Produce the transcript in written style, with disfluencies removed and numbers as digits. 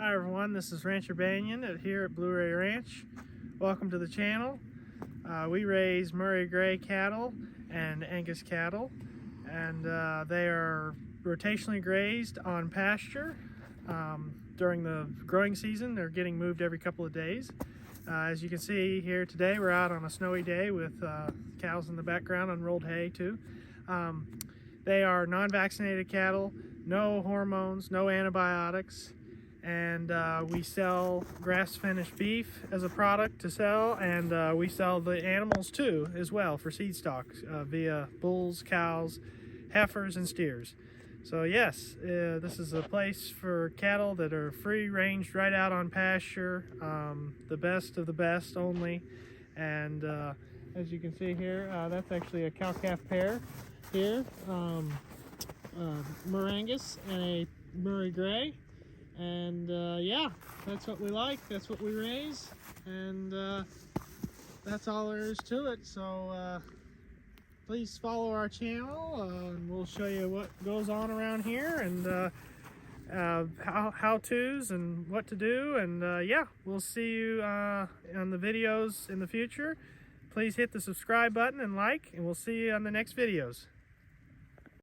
Hi everyone, this is Rancher Banyon here at Blue Ray Ranch. Welcome to the channel. We raise Murray Grey cattle and Angus cattle, and they are rotationally grazed on pasture. During the growing season, they're getting moved every couple of days. As you can see here today, we're out on a snowy day with cows in the background, unrolled hay too. They are non-vaccinated cattle, no hormones, no antibiotics, and we sell grass-finished beef as a product to sell, and we sell the animals too as well for seed stock via bulls, cows, heifers, and steers. So yes, this is a place for cattle that are free-ranged right out on pasture, the best of the best only. And as you can see here, that's actually a cow-calf pair here, Murrangus and a Murray Grey. And yeah, that's what we like, that's what we raise, and that's all there is to it. So please follow our channel, and we'll show you what goes on around here, and how-tos and what to do. And yeah, we'll see you on the videos in the future. Please hit the subscribe button and like, and we'll see you on the next videos.